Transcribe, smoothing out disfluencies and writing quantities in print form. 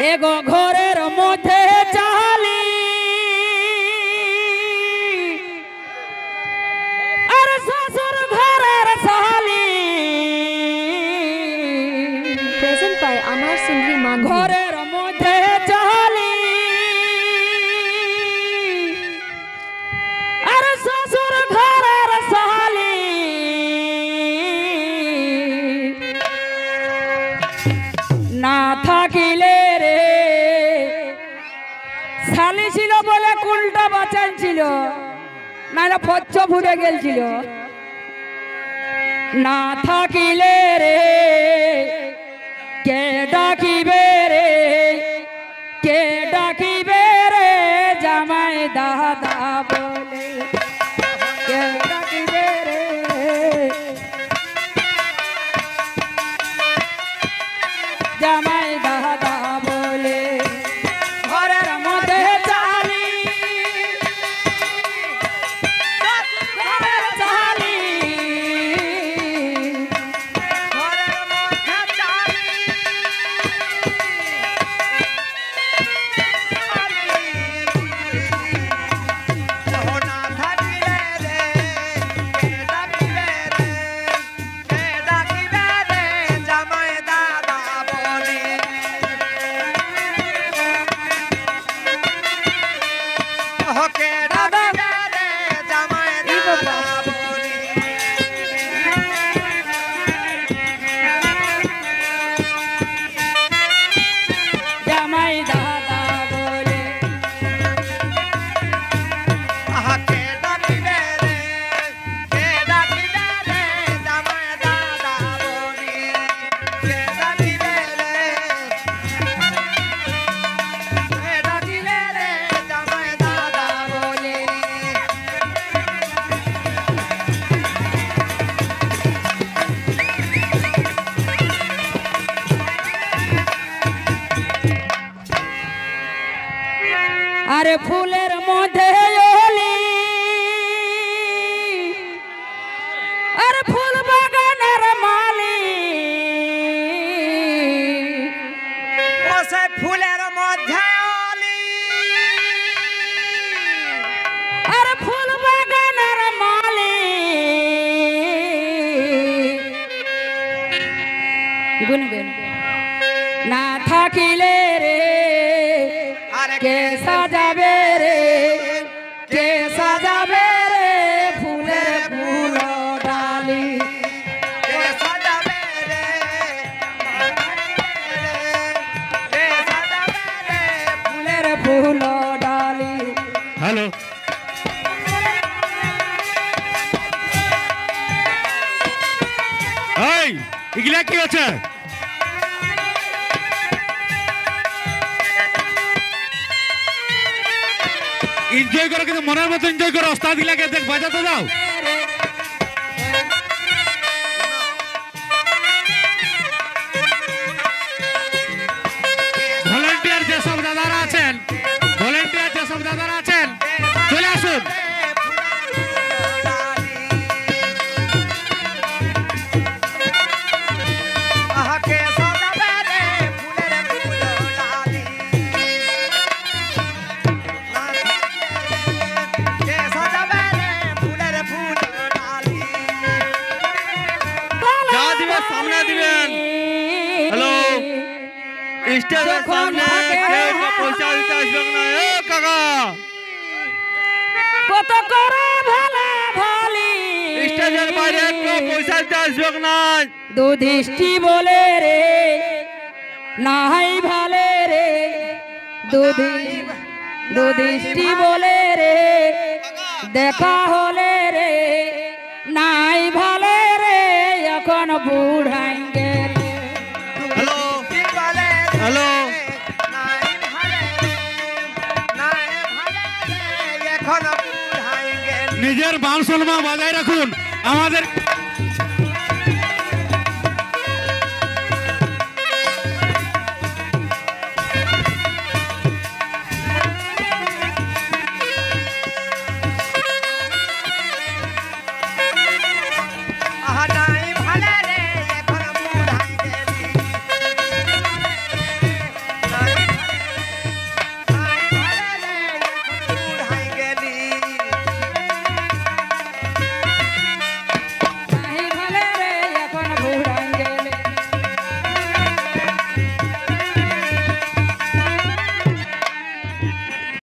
এগো ঘরের মধ্যে চালি আর শ্বশুর ঘরের সালি প্রেজেন্ট বাই আমার সিংহি মান ঘরের মধ্যে চালি আর শ্বশুর ঘরের সালি না থাকিলে রে শালি ছিল বলে কুলটা বাঁচাইছিল নাহলে ফচ্চ ফুটে গেছিল না থাকিলে রে কে ডাকিবে রে কে ডাকিবে রে জামাই দাদা বলে কে ডাকিবে রে জামাই দাদা বলে ঘরের মধ্যে চালি ঘরের চালি ঘরের মধ্যে চালি না থাকিলে রে কে ডাকিবে রে কে ডাকিবে রে জামাই দাদা বলে কে ডাকিবে রে জামাই দাদা বলে জামাই দাদা বলে কে ডাকিবে রে কে ডাকিবে রে জামাই দাদা বলে কে ডাকিবে রে কে ডাকিবে রে জামাই দাদা বলে আরে ফুলের মধ্যে ওলি আরে ফুল বাগানের মালি ও সে ফুলের মধ্যে অলি আরে ফুল বাগানের মালি গুনগুন না থাকিলে রে আরে কে সাজাবে রে কে সাজাবে রে ফুলের ফুল ডালি কে সাজাবে রে কে সাজাবে রে ফুলের ফুল ডালি হ্যালো এই এগুলা কি আছে এনজয় করো কিন্তু মনের মতো এনজয় করো ওস্তাদ গুলাকে দেখ বাজাতে দাও ভলেন্টিয়ার যেসব দাদারা আছেন ভলেন্টিয়ার যেসব দাদারা আছেন চলে আসুন কে সাজাবে রে ফুলের ফুল ডালি কে সাজাবে রে ফুলের ফুল ডালি যা দিবেন সামনে দিবেন হ্যালো স্টেজের সামনে কেউ পয়সা দিতে আসবে না এ কাকা কত করে ভালা ভালি স্টেজের বাইরে কেউ পয়সা দিতে আসবে না দুধিষ্টি বলে রে নাই ভালে রে দুধিষ্টি বলে রে দেখা হলে রে নাই ভালে রে এখন বুড়াই গেলে হ্যালো কি বলে রে হ্যালো নাই ভালে নাই ভালে এখন বুড়াই গেল নিজের মান সম্মান বজায় রাখুন আমাদের